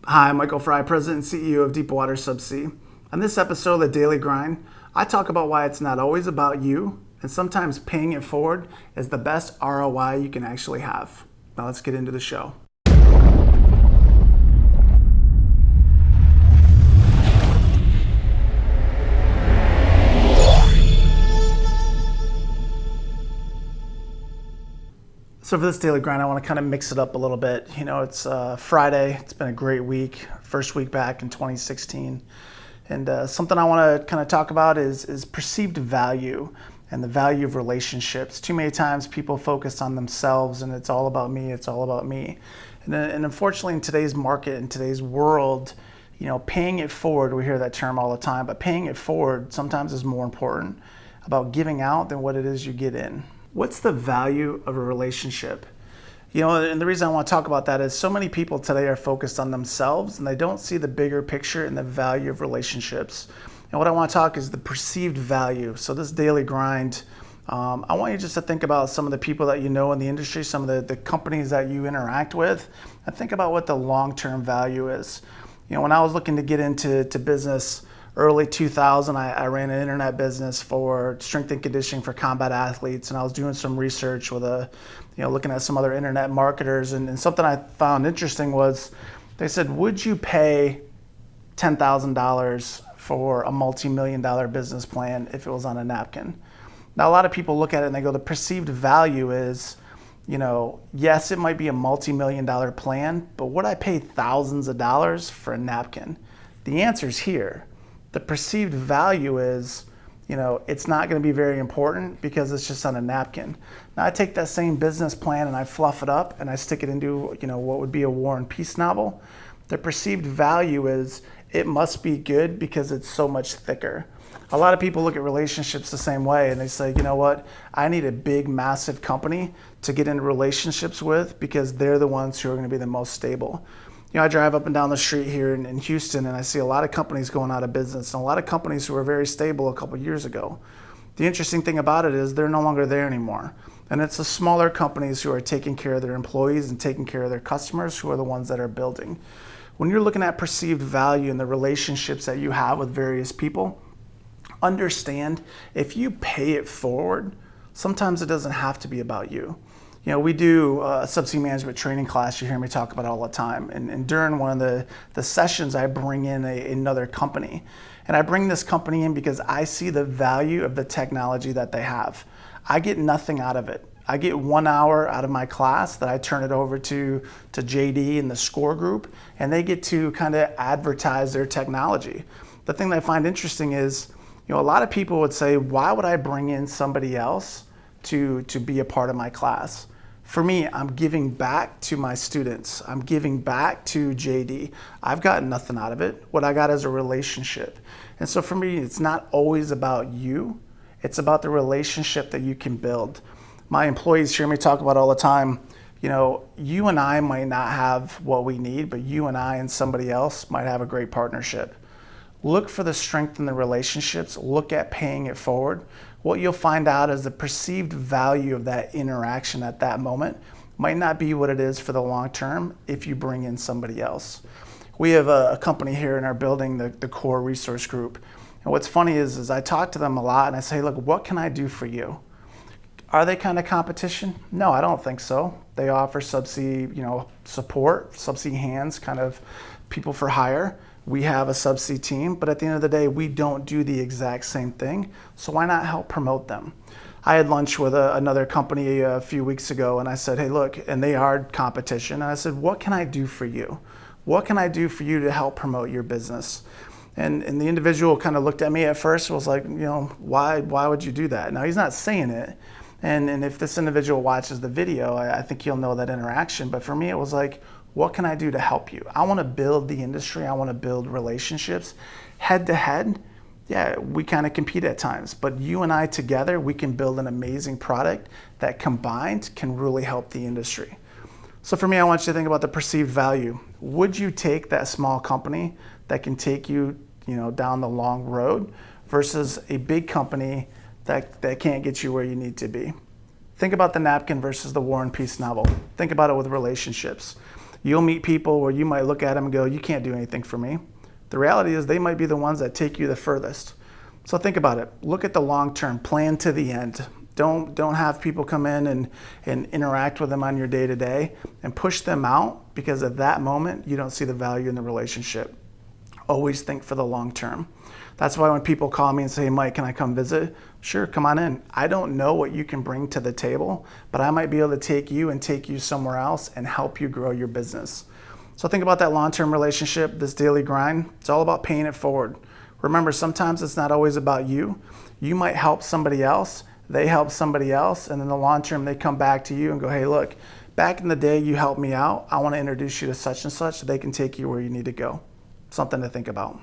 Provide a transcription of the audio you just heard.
Hi, I'm Michael Fry, President and CEO of Deepwater Subsea. On this episode of The Daily Grind, I talk about why it's not always about you, and sometimes paying it forward is the best ROI you can actually have. Now let's get into the show. So for this daily grind, I want to kind of mix it up a little bit. You know, it's Friday. It's been a great week. First week back in 2016. And something I want to kind of talk about is perceived value and the value of relationships. Too many times people focus on themselves and it's all about me, it's all about me. And unfortunately in today's market, in today's world, you know, paying it forward, we hear that term all the time, but paying it forward sometimes is more important about giving out than what it is you get in. What's the value of a relationship? You know, and the reason I want to talk about that is so many people today are focused on themselves and they don't see the bigger picture and the value of relationships. And what I want to talk is the perceived value. So this daily grind, I want you just to think about some of the people that you know in the industry, some of the companies that you interact with, and think about what the long-term value is. You know, when I was looking to get into business, early 2000, I ran an internet business for strength and conditioning for combat athletes, and I was doing some research with looking at some other internet marketers, and something I found interesting was they said, would you pay $10,000 for a multi-million-dollar business plan if it was on a napkin? Now, a lot of people look at it and they go, the perceived value is, you know, yes, it might be a multi-million-dollar plan, but would I pay thousands of dollars for a napkin? The answer is here. The perceived value is, you know, it's not going to be very important because it's just on a napkin. Now I take that same business plan and I fluff it up and I stick it into, you know, what would be a War and Peace novel. The perceived value is it must be good because it's so much thicker. A lot of people look at relationships the same way and they say, you know what, I need a big, massive company to get into relationships with because they're the ones who are going to be the most stable. You know, I drive up and down the street here in Houston and I see a lot of companies going out of business and a lot of companies who were very stable a couple of years ago. The interesting thing about it is they're no longer there anymore. And it's the smaller companies who are taking care of their employees and taking care of their customers who are the ones that are building. When you're looking at perceived value in the relationships that you have with various people, understand if you pay it forward, sometimes it doesn't have to be about you. You know, we do a subsea management training class. You hear me talk about it all the time. And during one of the sessions, I bring in another company. And I bring this company in because I see the value of the technology that they have. I get nothing out of it. I get 1 hour out of my class that I turn it over to JD and the SCORE group, and they get to kind of advertise their technology. The thing that I find interesting is, you know, a lot of people would say, why would I bring in somebody else to be a part of my class? For me, I'm giving back to my students. I'm giving back to JD. I've gotten nothing out of it. What I got is a relationship. And so for me, it's not always about you. It's about the relationship that you can build. My employees hear me talk about it all the time. You know, you and I might not have what we need, but you and I and somebody else might have a great partnership. Look for the strength in the relationships. Look at paying it forward. What you'll find out is the perceived value of that interaction at that moment might not be what it is for the long term if you bring in somebody else. We have a company here in our building, the Core Resource Group. And what's funny is I talk to them a lot and I say, look, what can I do for you? Are they kind of competition? No, I don't think so. They offer subsea, you know, support, subsea hands, kind of people for hire. We have a subsea team, but at the end of the day, we don't do the exact same thing. So why not help promote them? I had lunch with another company a few weeks ago and I said, hey, look, and they are competition. And I said, what can I do for you? What can I do for you to help promote your business? And the individual kind of looked at me at first and was like, you know, why would you do that? Now, he's not saying it. And if this individual watches the video, I think he'll know that interaction. But for me, it was like, what can I do to help you? I want to build the industry. I want to build relationships. Head to head, yeah, we kind of compete at times. But you and I together, we can build an amazing product that combined can really help the industry. So for me, I want you to think about the perceived value. Would you take that small company that can take you, you know, down the long road versus a big company that can't get you where you need to be? Think about the napkin versus the War and Peace novel. Think about it with relationships. You'll meet people where you might look at them and go, you can't do anything for me. The reality is they might be the ones that take you the furthest. So think about it. Look at the long term, plan to the end. Don't have people come in and interact with them on your day to day and push them out because at that moment you don't see the value in the relationship. Always think for the long term. That's why when people call me and say, hey, Mike, can I come visit? Sure, come on in. I don't know what you can bring to the table, but I might be able to take you somewhere else and help you grow your business. So think about that long-term relationship, this daily grind. It's all about paying it forward. Remember, sometimes it's not always about you. You might help somebody else, they help somebody else, and in the long term, they come back to you and go, hey, look, back in the day, you helped me out. I want to introduce you to such and such so they can take you where you need to go. Something to think about.